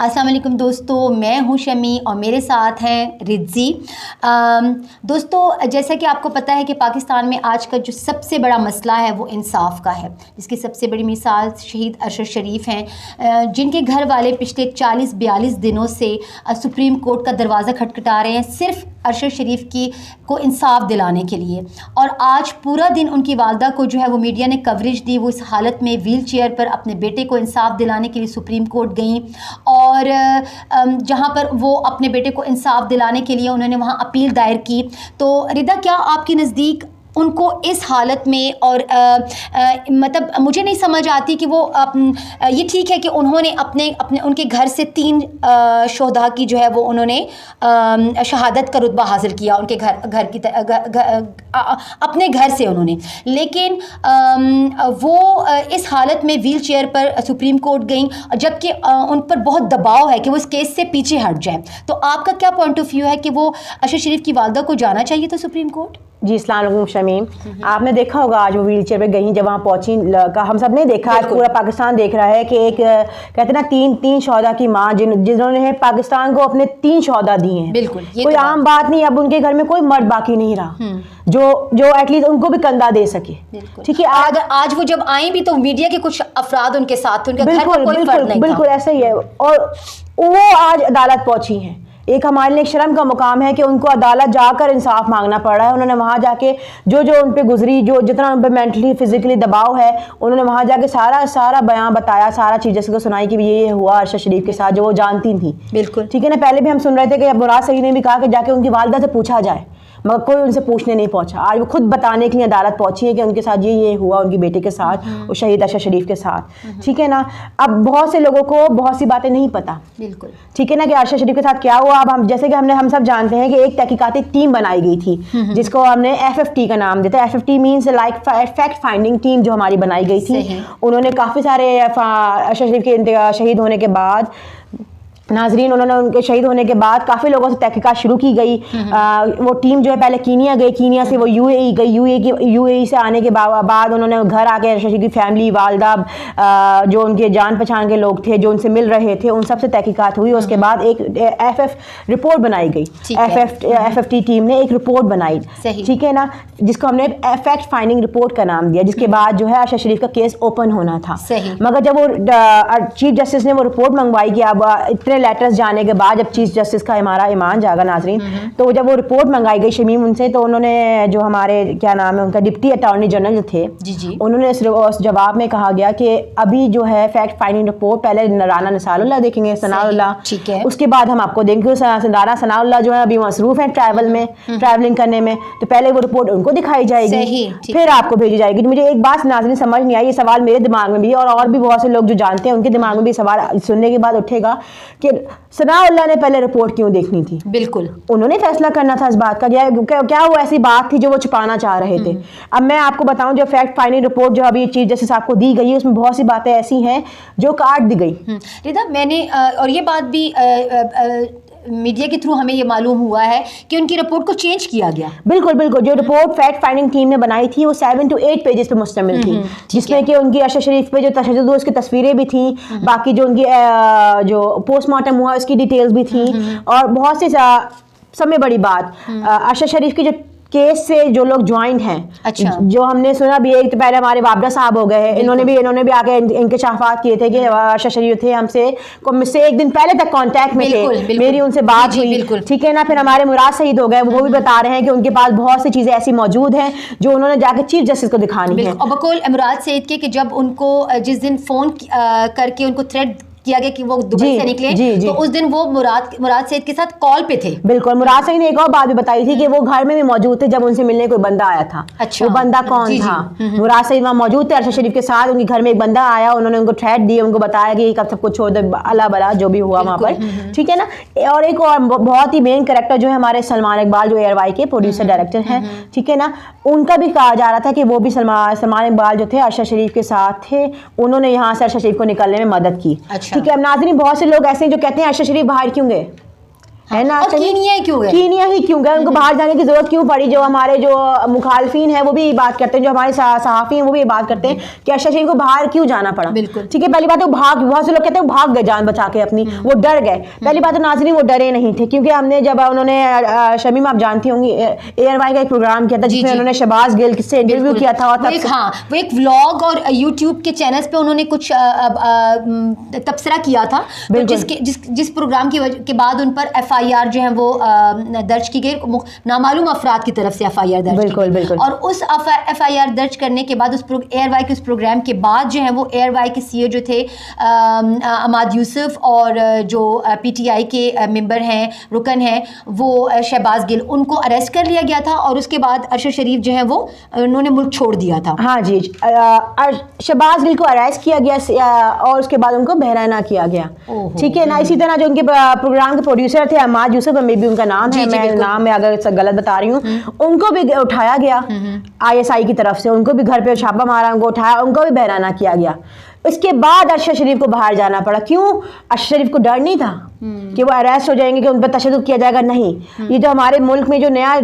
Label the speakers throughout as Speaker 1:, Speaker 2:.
Speaker 1: अस्सलाम वालेकुम दोस्तों, मैं हूं शमी और मेरे साथ हैं रिज्जी। दोस्तों, जैसा कि आपको पता है कि पाकिस्तान में आज का जो सबसे बड़ा मसला है वो इंसाफ का है, जिसकी सबसे बड़ी मिसाल शहीद अरशद शरीफ हैं, जिनके घर वाले पिछले 40-42 दिनों से सुप्रीम कोर्ट का दरवाज़ा खटखटा रहे हैं सिर्फ अरशद शरीफ को इंसाफ दिलाने के लिए। और आज पूरा दिन उनकी वालदा को जो है वो मीडिया ने कवरेज दी। वो इस हालत में व्हील चेयर पर अपने बेटे को इंसाफ दिलाने के लिए सुप्रीम कोर्ट गई और जहां पर वो अपने बेटे को इंसाफ दिलाने के लिए उन्होंने वहां अपील दायर की। तो रिदा, क्या आपके नज़दीक उनको इस हालत में और मतलब मुझे नहीं समझ आती कि वो ये ठीक है कि उन्होंने अपने उनके घर से 3 शोहदा की जो है वो उन्होंने शहादत का रुतबा हासिल किया उनके अपने घर से उन्होंने, लेकिन वो इस हालत में व्हील चेयर पर सुप्रीम कोर्ट गई, जबकि उन पर बहुत दबाव है कि वो इस केस से पीछे हट जाए। तो आपका क्या पॉइंट ऑफ व्यू है कि वो अरशद शरीफ की वालदा को जाना चाहिए था सुप्रीम कोर्ट?
Speaker 2: जी, अस्सलाम वालेकुम शमीम। आपने देखा होगा आज वो व्हील चेयर पे गई, जब वहाँ पहुँची का हम सब ने देखा, आज पूरा पाकिस्तान देख रहा है कि एक कहते ना तीन शौहदा की माँ जिन्होंने पाकिस्तान को अपने 3 शौहदा दिए हैं।
Speaker 1: बिल्कुल, ये
Speaker 2: कोई आम बात नहीं। अब उनके घर में कोई मर्द बाकी नहीं रहा जो एटलीस्ट उनको भी कंधा दे सके। ठीक है,
Speaker 1: अगर आज वो जब आई भी तो मीडिया के कुछ अफराद उनके साथ थे, उनके घर का कोई फर्क नहीं था।
Speaker 2: बिल्कुल ऐसा ही है। और वो आज अदालत पहुंची हैं। एक हमारे लिए शर्म का मुकाम है कि उनको अदालत जाकर इंसाफ मांगना पड़ रहा है। उन्होंने वहाँ जाके जो उन पे गुजरी, जितना उन पे मेंटली फिजिकली दबाव है, उन्होंने वहाँ जाके सारा बयान बताया, सारा चीज़ जैसे को सुनाई कि ये हुआ अरशद शरीफ के साथ, जो वो जानती थी।
Speaker 1: बिल्कुल
Speaker 2: ठीक है ना। पहले भी हम सुन रहे थे कि मुराद सईद ने भी कहा कि जाके उनकी वालदा से पूछा जाए, मगर कोई उनसे पूछने नहीं पहुंचा। आज वो खुद बताने के लिए अदालत पहुंची है कि उनके साथ ये हुआ, उनकी बेटे के साथ और शहीद अरशद शरीफ के साथ। ठीक है ना। अब बहुत से लोगों को बहुत सी बातें नहीं पता।
Speaker 1: बिल्कुल
Speaker 2: ठीक है ना, कि अरशद शरीफ के साथ क्या हुआ। अब हम जैसे कि हम सब जानते हैं कि एक तहकीकाती टीम बनाई गई थी जिसको हमने FFT का नाम दिया। FFT means like fact finding team, जो हमारी बनाई गई थी। उन्होंने काफ़ी सारे अरशद शरीफ के शहीद होने के बाद नाजरीन, उन्होंने उनके शहीद होने के बाद काफ़ी लोगों से तहकीकात शुरू की गई। वो टीम जो है पहले कीनिया गई, कीनिया से वो UAE गई, UAE से आने के बाद उन्होंने घर आके अरशद शरीफ की फैमिली, वालदा, जो उनके जान पहचान के लोग थे जो उनसे मिल रहे थे, उन सब से तहकीकात हुई। उसके बाद एक FF रिपोर्ट बनाई गई। FFT टीम ने एक रिपोर्ट बनाई, ठीक है ना, जिसको हमने फैक्ट फाइंडिंग रिपोर्ट का नाम दिया, जिसके बाद जो है अरशद शरीफ का केस ओपन होना था। मगर जब वो चीफ जस्टिस ने वो रिपोर्ट मंगवाई कि अब इतने लेटर्स जाने के बाद, जब चीफ जस्टिस का हमारा ईमान जागा नाजरीन, तो जब वो रिपोर्ट मंगाई गई शमीम उनसे, तो उन्होंने जो हमारे क्या नाम है उनका डिप्टी अटॉर्नी जनरल जो थे, उन्होंने उस जवाब में कहा गया कि अभी जो है फैक्ट फाइंडिंग रिपोर्ट पहले राना नसारुल्लाह देखेंगे, सनाउल्लाह, उसके बाद हम आपको देंगे। राना सनाउल्लाह जो है अभी मसरूफ है ट्रैवलिंग करने में, तो पहले वो रिपोर्ट उनको दिखाई जाएगी, फिर आपको भेजी जाएगी। मुझे एक बात नाज़रीन समझ नहीं आई, ये सवाल मेरे दिमाग में भी और भी बहुत से लोग जो जानते हैं उनके दिमाग में भी सवाल सुनने के बाद उठेगा कि सनाउल्लाह ने पहले रिपोर्ट क्यों देखनी थी? बिल्कुल, उन्होंने फैसला करना था इस बात का। क्या वो ऐसी बात थी जो वो छुपाना चाह रहे थे? अब मैं आपको बताऊं, जो फैक्ट फाइंडिंग रिपोर्ट जो अभी चीफ जस्टिस आपको दी गई है, उसमें बहुत सी बातें ऐसी हैं जो काट दी गई।
Speaker 1: रिदा, मैंने और ये बात भी मीडिया के थ्रू हमें ये मालूम हुआ है कि उनकी रिपोर्ट को चेंज किया गया।
Speaker 2: बिल्कुल, जो रिपोर्ट फैक्ट फाइंडिंग टीम ने बनाई थी वो 7 to 8 पेजेस पे मुश्तमिल थी, जिसमें कि उनकी अरशद शरीफ पे जो तशद्दुद हुआ उसकी तस्वीरें भी थी, बाकी जो उनकी जो पोस्टमार्टम हुआ उसकी डिटेल्स भी थी, और बहुत सी सबसे बड़ी बात अरशद शरीफ की जो केस से जो लोग ज्वाइन हैं। अच्छा। जो हमने सुना भी, एक तो पहले हमारे बाबरा साहब हो गए, इन्होंने भी आके इनके शाफात किए थे कि अरशद शरीफ थे हमसे एक दिन पहले तक कांटेक्ट में थे, मेरी उनसे बात हुई। ठीक है ना। फिर हमारे मुराद सईद हो गए, वो भी बता रहे हैं कि उनके पास बहुत सी चीजें ऐसी मौजूद हैं जो उन्होंने जाकर चीफ जस्टिस को दिखानी है।
Speaker 1: और बकौल मुराद सईद के कि जब उनको जिस दिन फोन करके उनको थ्रेट किया गया कि वो दुबई से निकले, तो उस दिन वो मुराद सईद के साथ कॉल पे थे।
Speaker 2: बिल्कुल। मुराद सईद ने एक और बात भी बताई थी कि वो घर में भी मौजूद थे जब उनसे मिलने कोई बंदा आया था। अच्छा। वो बंदा कौन था? मुराद सईद वहाँ मौजूद थे अरशद शरीफ के साथ, उनके घर में एक बंदा आया, उन्होंने उनको थ्रेट दी, उनको बताया कि कब सब कुछ छोड़ दे, अल्लाह बला जो भी हुआ वहाँ पर। ठीक है ना। और एक और बहुत ही मेन कैरेक्टर जो है हमारे सलमान इकबाल, जो ARY के प्रोड्यूसर डायरेक्टर हैं, ठीक है ना, उनका भी कहा जा रहा था कि वो भी सलमान इकबाल जो थे अरशद शरीफ के साथ थे, उन्होंने यहाँ से अरशद शरीफ को निकलने में मदद की। ठीक है। अब नाज़रीन, बहुत से लोग ऐसे हैं जो कहते हैं अरशद शरीफ बाहर क्यों गए? है ना।
Speaker 1: और कीनिया क्यों गए?
Speaker 2: कीनिया ही क्यों गए, उनको बाहर जाने की जरूरत क्यों पड़ी? जो हमारे जो मुखालफिन है वो भी ये बात करते हैं, जो हमारे सहाफी हैं वो भी ये बात करते हैं कि अरशद शरीफ को बाहर क्यों जाना पड़ा।
Speaker 1: बिल्कुल
Speaker 2: ठीक है, पहली बात तो बहुत से लोग कहते हैं भाग गए जान बचा के अपनी, वो डर गए। पहली बात तो नाज़रीन वो डरे नहीं थे, क्योंकि हमने जब उन्होंने शमीम आप जानती होंगी ARY का एक प्रोग्राम किया था जिसमें उन्होंने शहबाज गिल से इंटरव्यू किया था, और
Speaker 1: वो एक व्लॉग और यूट्यूब के चैनल्स पे उन्होंने कुछ तबसरा किया था, तो जिस प्रोग्राम के बाद उन पर FIR जो है वो दर्ज की गई, नामालूम अफराद की तरफ से FIR दर्ज की गई। और उस FIR दर्ज करने के बाद उस ARY के उस प्रोग्राम के बाद जो है वो ARY के CEO जो थे अमाद यूसुफ और जो PTI के मेंबर हैं, रुकन हैं, वो शहबाज गिल, उनको अरेस्ट कर लिया गया था और उसके बाद अरशद शरीफ जो है वो उन्होंने मुल्क छोड़ दिया था।
Speaker 2: हाँ जी, शहबाज गिल को अरेस्ट किया गया और उसके बाद उनको बहराना किया गया। ठीक है ना। इसी तरह जो उनके प्रोग्राम के प्रोड्यूसर थे अमाद यूसुफ, मे भी उनका नाम है, मैं नाम में अगर गलत बता रही हूँ, उनको भी उठाया गया ISI की तरफ से, उनको भी घर पे छापा मारा, उनको उठाया, उनको भी बहराना किया गया। इसके बाद अरशद शरीफ को बाहर जाना पड़ा। क्यों? अरशद शरीफ को डर नहीं था कि वो अरेस्ट हो जाएंगे, कि उन पर तशद्दुद किया जाएगा। नहीं, ये जो हमारे मुल्क में जो नया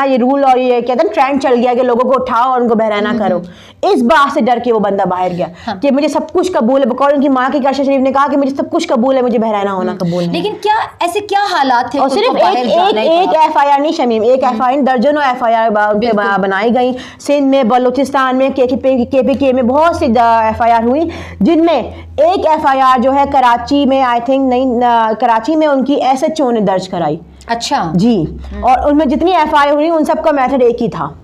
Speaker 2: ये रूल और ये कहते हैं ट्रेंड चल गया कि लोगों को उठाओ और उनको बहराना करो, इस बात से डर के वो बंदा बाहर गया कि मुझे सब कुछ कबूल है। बकौल उनकी माँ की अरशद शरीफ ने कहा कि मुझे सब कुछ कबूल है, मुझे बहराना होना कबूल है।
Speaker 1: लेकिन क्या ऐसे क्या हालात थे?
Speaker 2: और सिर्फ एक FIR नहीं शमीम, एक FIR, दर्जनों FIR बनाई गई। सिंध में, बलूचिस्तान में, KPK में बहुत सी FIR हुई, जिनमें एक FIR जो है कराची में, आई थिंक नहीं, कराची में उनकी SHO ने दर्ज कराई।
Speaker 1: अच्छा
Speaker 2: जी। और उनमें जितनी FIR हुई उन सबका मेथड एक ही था,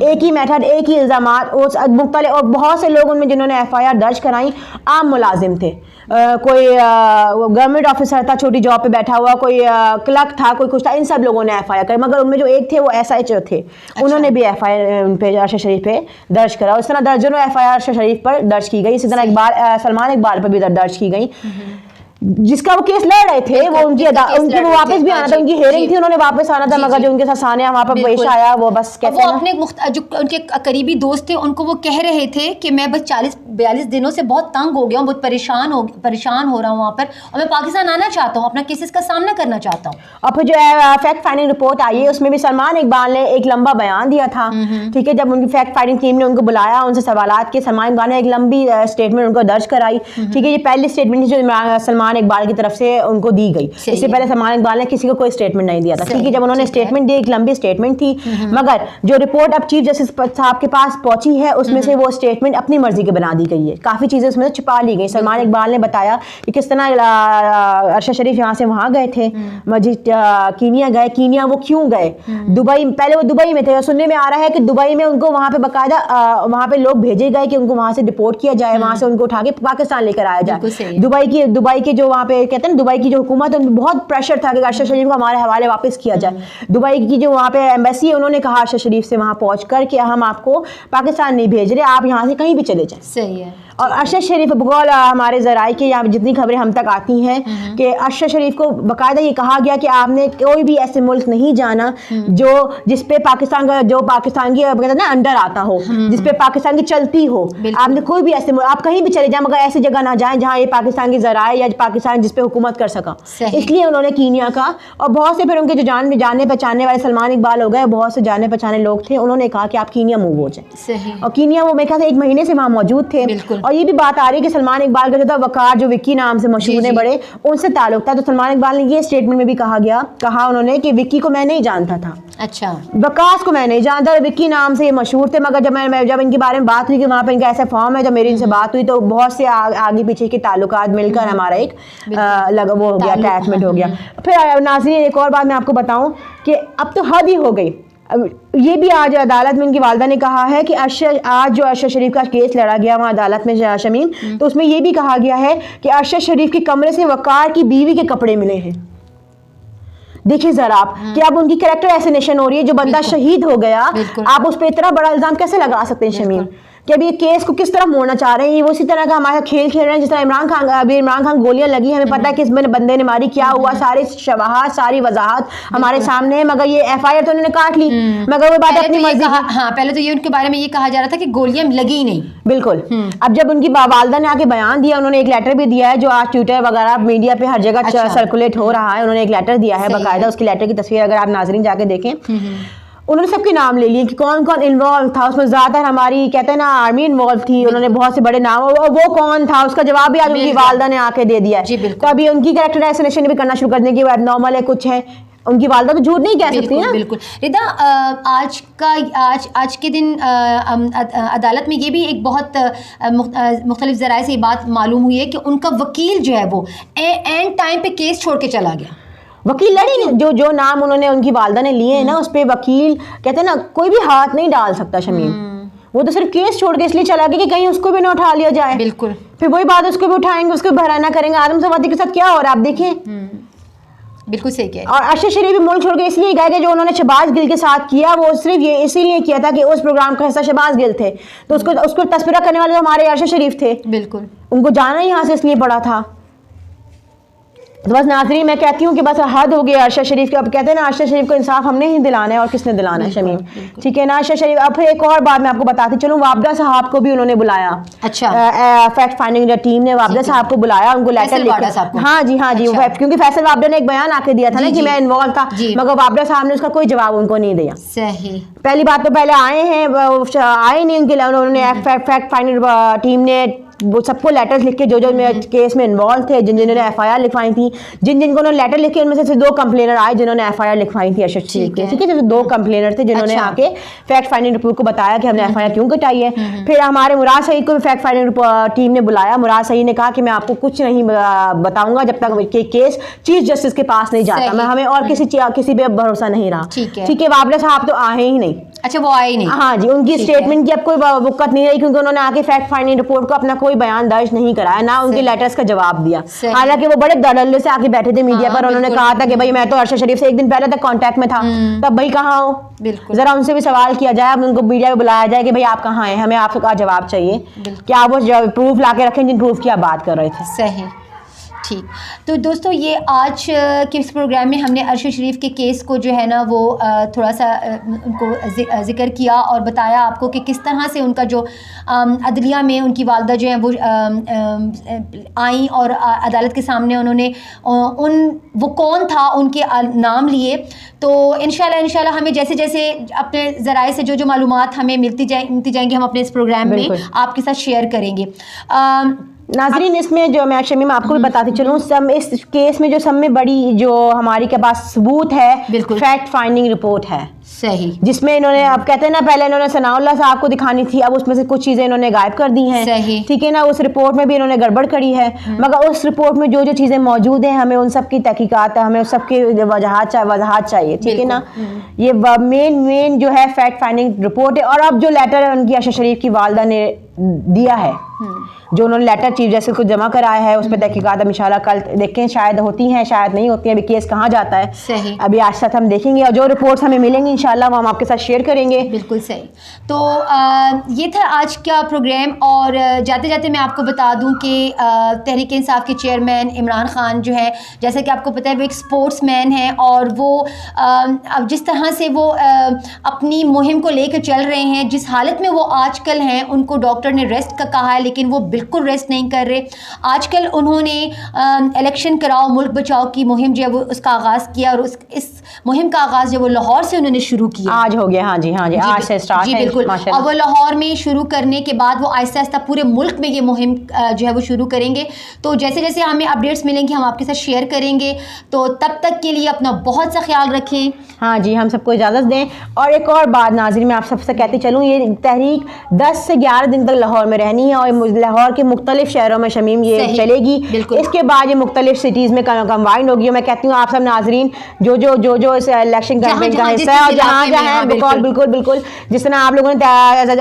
Speaker 2: एक ही मेथड, एक ही इल्जामात, और बहुत से लोग उनमें जिन्होंने FIR दर्ज कराई आम मुलाजिम थे। कोई गवर्नमेंट ऑफिसर था छोटी जॉब पे बैठा हुआ, कोई क्लर्क था, कोई कुछ था, इन सब लोगों ने FIR कराई। मगर उनमें जो एक थे वो SHO थे। अच्छा। उन्होंने भी FIR उन पे अरशद शरीफ पे दर्ज करा। इस तरह दर्जनों FIR अरशद शरीफ पर दर्ज की गई। इसी तरह सलमान इकबाल पर भी दर्ज की गई, जिसका वो केस लड़ रहे थे। वो उनकी वो वापस भी आना था, उनकी हेयरिंग थी, उन्होंने वापस आना था, मगर जो उनके साथ सानिया वहाँ पर पेश आया, वो बस कहते हैं,
Speaker 1: वो अपने जो उनके करीबी दोस्त थे उनको वो कह रहे थे कि मैं बस 40-42 दिनों से बहुत तंग हो गया हूँ, बहुत परेशान हो रहा हूँ वहाँ पर, और मैं पाकिस्तान आना चाहता हूँ, अपना केसेस का सामना करना चाहता हूँ।
Speaker 2: और फिर जो फैक्ट फाइंडिंग रिपोर्ट आई है उसमें भी सलमान इकबाल ने एक लंबा बयान दिया था। ठीक है, जब उनकी फैक्ट फाइंडिंग टीम ने उनको बुलाया, उनसे सवालात के, सलमान इकबाल ने एक लंबी स्टेटमेंट उनको दर्ज कराई। ठीक है, ये पहली स्टेटमेंट थी जो सलमान इकबाल की तरफ से उनको दी गई। इससे पहले सलमान इकबाल ने किसी को कोई स्टेटमेंट नहीं दिया था। ठीक है, जब उन्होंने स्टेटमेंट दी, एक लंबी स्टेटमेंट थी, मगर जो रिपोर्ट अब चीफ जस्टिस साहब के पास पहुंची है उसमें से वो स्टेटमेंट अपनी मर्जी के बना दी गई है, काफी चीजें उसमें से छुपा ली गई। सलमान इकबाल ने बताया कि किस तरह अरशद शरीफ यहाँ से वहां गए थे, कीनिया गए। कीनिया वो क्यों गए? दुबई, पहले वो दुबई में थे, सुनने में आ रहा है कि दुबई में उनको वहां पे बाकायदा वहां पे लोग भेजे गए कि उनको वहां से डिपोर्ट किया जाए, वहां से उनको उठा के पाकिस्तान लेकर आया जाए। दुबई के जो वहां पे कहते हैं दुबई की जो हुकूमत है उनमें बहुत प्रेशर था कि अरशद शरीफ को हमारे हवाले वापस किया जाए। दुबई की जो वहाँ पे एम्बेसी है उन्होंने कहा अरशद शरीफ से वहाँ पहुँच कर कि हम आपको पाकिस्तान नहीं भेज रहे, आप यहाँ से कहीं भी चले जाएं।
Speaker 1: सही है।
Speaker 2: और अरशद शरीफ बकौल हमारे ज़राए के यहाँ जितनी खबरें हम तक आती हैं कि अरशद शरीफ को बाकायदा ये कहा गया कि आपने कोई भी ऐसे मुल्क नहीं जाना जो जिसपे पाकिस्तान का जो पाकिस्तान की कहते हैं ना अंडर आता हो, जिसपे पाकिस्तान की चलती हो। आपने कोई भी ऐसे आप कहीं भी चले जाएं, मगर ऐसी जगह ना जाएं जहाँ ये पाकिस्तान की ज़राए या पाकिस्तान जिसपे हुकूमत कर सका। इसलिए उन्होंने कीनिया का, और बहुत से फिर उनके जो जाने पहचानने वाले सलमान इकबाल हो गए, बहुत से जाने पहचाने लोग थे, उन्होंने कहा कि आप कीनिया मूव हो जाए। और कीनिया वो मेरे ख्याल से 1 महीने से वहाँ मौजूद थे। और ये भी बात आ रही है कि सलमान इकबाल का जो था वकार, जो विक्की नाम से मशहूर है बड़े, उनसे ताल्लुक था। तो सलमान इकबाल ने ये स्टेटमेंट में भी कहा उन्होंने कि विक्की को मैं नहीं जानता था,
Speaker 1: अच्छा,
Speaker 2: वकास को मैं नहीं जानता, विक्की नाम से ये मशहूर थे। मगर जब इनके बारे में बात हुई कि वहाँ पे इनका ऐसा फॉर्म है, जब मेरी इनसे बात हुई तो बहुत से आगे पीछे के ताल्लुकात मिलकर हमारा एक वो हो गया, अटैचमेंट हो गया। फिर नाज़रीन एक और बात मैं आपको बताऊं कि अब तो हद ही हो गई। ये भी आज अदालत में उनकी वालदा ने कहा है कि आज जो अरशद शरीफ का केस लड़ा गया वहाँ अदालत में शमीम, तो उसमें ये भी कहा गया है कि अरशद शरीफ के कमरे से वकार की बीवी के कपड़े मिले हैं। देखिए जरा आप कि अब उनकी कैरेक्टर एसिनेशन हो रही है। जो बंदा शहीद हो गया, आप उस पर इतना बड़ा इल्जाम कैसे लगा सकते हैं शमीम? कि अभी ये केस को किस तरह मोड़ना चाह रहे हैं, वो उसी तरह का हमारा खेल खेल रहे हैं जिस तरह इमरान खान गोलियां लगी, हमें पता है किस बंदे ने मारी, क्या हुआ, सारी शवाहत सारी वजाहत हमारे सामने है, मगर ये FIR तो उन्होंने काट ली, मगर वो बात अपनी मर्जी।
Speaker 1: हाँ, पहले तो ये उनके बारे में ये कहा जा रहा था कि गोलियां लगी नहीं।
Speaker 2: बिल्कुल। अब जब उनकी वालदा ने आके बयान दिया, उन्होंने एक लेटर भी दिया है जो आज ट्विटर वगैरह मीडिया पे हर जगह सर्कुलेट हो रहा है, उन्होंने एक लेटर दिया है बाकायदा, उसकी लेटर की तस्वीर अगर आप नाजरीन जाके देखें, उन्होंने सबके नाम ले लिए कि कौन कौन इन्वॉल्व था उसमें, ज्यादातर हमारी कहते हैं ना आर्मी इन्वॉल्व थी, उन्होंने बहुत से बड़े नाम, और वो कौन था उसका जवाब भी आज उनकी वालदा ने आके दे दिया है। तो अभी उनकी कैरेक्टर एसेसिनेशन भी करना शुरू कर दें कि वो एबनॉर्मल है, कुछ है, उनकी वालदा तो झूठ नहीं कह सकती ना।
Speaker 1: बिल्कुल रिदा, आज के दिन अदालत में ये भी एक बहुत मुख्तलिफ ज़राए से ये बात मालूम हुई है कि उनका वकील जो है वो एंड टाइम पे केस छोड़ के चला गया।
Speaker 2: वकील लड़ी, जो नाम उन्होंने उनकी वालदा ने लिए हैं ना, उस पर वकील कहते हैं ना कोई भी हाथ नहीं डाल सकता शमीम, वो तो सिर्फ केस छोड़ के इसलिए चला गया कि कहीं उसको भी ना उठा लिया जाए।
Speaker 1: बिल्कुल।
Speaker 2: फिर वही बात, उसको भी उठाएंगे, उसको बहराना करेंगे। आदम सवादी के साथ क्या हो रहा है आप देखें।
Speaker 1: बिल्कुल सही कह।
Speaker 2: और अरशद शरीफ भी मुल्क छोड़ के इसलिए गए कि जो उन्होंने शहबाज गिल के साथ किया वो सिर्फ ये इसीलिए किया था कि उस प्रोग्राम का हिस्सा शहबाज गिल थे, तो उसको तस्वीर करने वाले तो हमारे अरशद शरीफ थे।
Speaker 1: बिल्कुल।
Speaker 2: उनको जाना ही यहाँ से इसलिए पड़ा था। तो बस नाज़रीन मैं कहती हूँ कि बस हद हो गई अरशद शरीफ के। अब कहते हैं ना अरशद शरीफ को इंसाफ हमने ही दिलाना है और किसने दिलाना है शमीम, ठीक है ना। अरशद शरीफ, अब फिर एक और बात मैं आपको बताती चलूँ, वाबदा साहब को भी उन्होंने बुलाया।
Speaker 1: अच्छा।
Speaker 2: फैक्ट फाइंडिंग टीम ने वाबदा साहब को बुलाया, उनको लेटर लिखा। हाँ जी अच्छा। क्योंकि फैसल वाबदा ने एक बयान आके दिया था ना कि मैं इन्वॉल्व था, मगर वाबदा साहब ने उसका कोई जवाब उनको नहीं दिया।
Speaker 1: सही।
Speaker 2: पहली बात तो पहले आए नहीं उनके, उन्होंने फैक्ट फाइंडिंग टीम ने वो सबको लेटर्स लिख के जो केस में इन्वॉल्व थे, जिन्होंने FIR लिखवाई थी, जिनको उन्होंने लेटर लिखे, उनमें से 2 कंप्लेनर आए जिन्होंने FIR लिखवाई थी अरशद शरीफ के, ठीक है। 2 कंप्लेनर थे जिन्होंने आके फैक्ट फाइंडिंग रिपोर्ट को बताया कि हमने FIR क्यों कटाई है। फिर हमारे मुराद सईद को भी फैक्ट फाइंडिंग टीम ने बुलाया। मुराद सईद ने कहा कि मैं आपको कुछ नहीं बताऊंगा जब तक केस चीफ जस्टिस के पास नहीं जाता, मैं हमें और किसी पे भरोसा नहीं रहा, ठीक है। वाबला साहब तो आए ही नहीं।
Speaker 1: अच्छा, वो आए नहीं।
Speaker 2: हाँ जी, उनकी स्टेटमेंट की अब कोई वक़्त नहीं रही क्योंकि उन्होंने आके फैक्ट फाइंडिंग रिपोर्ट को अपना कोई बयान दर्ज नहीं कराया, ना उनके लेटर्स का जवाब दिया। हालांकि वो बड़े दरअल्ले से आके बैठे थे मीडिया पर, उन्होंने कहा था कि भाई मैं तो अरशद शरीफ से 1 दिन पहले तक कांटेक्ट में था, तब भाई कहाँ हो, जरा उनसे भी सवाल किया जाए, उनको मीडिया में बुलाया जाए कि भाई आप कहाँ हैं, हमें आपका जवाब चाहिए, क्या आप वो प्रूफ ला के रखें जिन प्रूफ की आप बात कर रहे थे।
Speaker 1: सही, ठीक। तो दोस्तों ये आज के इस प्रोग्राम में हमने अरशद शरीफ के केस को जो है ना वो थोड़ा सा उनको ज़िक्र किया और बताया आपको कि किस तरह से उनका जो अदलिया में उनकी वालदा जो है वो आई और अदालत के सामने उन्होंने वो कौन था उनके नाम लिए। तो इंशाल्लाह हमें जैसे जैसे अपने ज़राए से जो मालूमात हमें मिलती जाएंगी हम अपने इस प्रोग्राम में आपके साथ शेयर करेंगे।
Speaker 2: नाजरीन इसमें जो मैं शमीम आपको भी बताती चलूँ, इस केस में जो सब में बड़ी जो हमारे के पास सबूत है फैक्ट फाइंडिंग रिपोर्ट है।
Speaker 1: सही। जिसमें
Speaker 2: इन्होंने अब कहते हैं ना पहले इन्होंने सनाउल्लाह साहब को दिखानी थी, अब उसमें से कुछ चीजें इन्होंने गायब कर दी हैं।
Speaker 1: सही।
Speaker 2: ठीक है ना, उस रिपोर्ट में भी इन्होंने गड़बड़ करी है, मगर उस रिपोर्ट में जो चीजें मौजूद हैं हमें उन सब की तहकीकात, हमें उस सब की वजाहत चाहिए, ठीक है ना। ये मेन जो है फैक्ट फाइंडिंग रिपोर्ट है। और अब जो लेटर उनकी अरशद शरीफ की वालदा ने दिया है, जो उन्होंने लेटर चीफ जस्टिस को जमा कराया है, उस पर तहकीकात हम इंशाल्लाह कल देखें, शायद होती हैं शायद नहीं होती हैं, अभी केस कहाँ जाता है
Speaker 1: सही।
Speaker 2: अभी आज तक हम देखेंगे और जो रिपोर्ट्स हमें मिलेंगी इंशाल्लाह वो हम आपके साथ शेयर करेंगे।
Speaker 1: बिल्कुल सही। तो ये था आज का प्रोग्राम। और जाते जाते मैं आपको बता दूं कि तहरीक इंसाफ के चेयरमैन इमरान खान जो है, जैसा कि आपको पता है वो एक स्पोर्ट्स मैन है और वो अब जिस तरह से वो अपनी मुहिम को लेकर चल रहे हैं, जिस हालत में वो आजकल हैं, उनको डॉक्टर ने रेस्ट का कहा है लेकिन वो बिल्कुल रेस्ट नहीं कर रहे। आजकल उन्होंने इलेक्शन कराओ मुल्क बचाओ की मुहिम जो है वो उसका आगाज़ किया और इस मुहिम का आगाज़ जो वो लाहौर से उन्होंने शुरू किया,
Speaker 2: आज हो गया। हाँ जी आज से स्टार्ट है।
Speaker 1: बिल्कुल। और वो लाहौर में शुरू करने के बाद वो आहिस्ता आहिस्ता पूरे मुल्क में ये मुहिम जो है वो शुरू करेंगे। तो जैसे जैसे हमें अपडेट्स मिलेंगे हम आपके साथ शेयर करेंगे। तो तब तक के लिए अपना बहुत सा ख्याल रखें।
Speaker 2: हाँ जी, हम सबको इजाज़त दें। और एक और बात नाज़रीन मैं आप सबसे कहती चलूँ, ये तहरीक 10 से 11 दिन तक लाहौर में रहनी है और लाहौर के मुख्तलिफ शहरों में शमीम ये चलेगी। इसके बाद ये मुख्तलिफ सिटीज़ में कंबाइंड होगी। मैं कहती हूँ आप सब नाज़रीन जो इस इलेक्शन कैंपेन का हिस्सा है और जहाँ जहाँ बिल्कुल बिल्कुल बिल्कुल, जिस तरह आप लोगों ने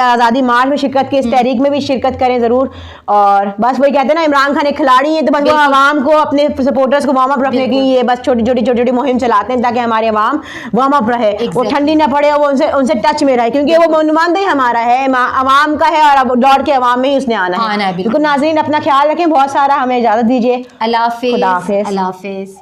Speaker 2: आज़ादी मार्च में शिरकत की, इस तहरीक में भी शिरकत करें ज़रूर। और बस वही कहते हैं ना, इमरान खान एक खिलाड़ी है, तो बस वो आवाम को, अपने सपोर्टर्स को वार्म अप रखने के लिए बस छोटी छोटी मुहिम चलाते हैं, ताकि हमारे आवाम वार्म अप रहे, वो ठंडी ना पड़े, वो उनसे टच में रहे, क्योंकि वो नुमाइंदा ही हमारा है, आवाम का है, और लौट के आवाम में ही उसने आना है। बिल्कुल नाज़रीन, अपना ख्याल रखें, बहुत सारा, हमें इजाज़त दीजिए।
Speaker 1: अल्लाह हाफ़िज़।
Speaker 2: खुदा हाफ़िज़।
Speaker 1: अल्लाह हाफ़िज़।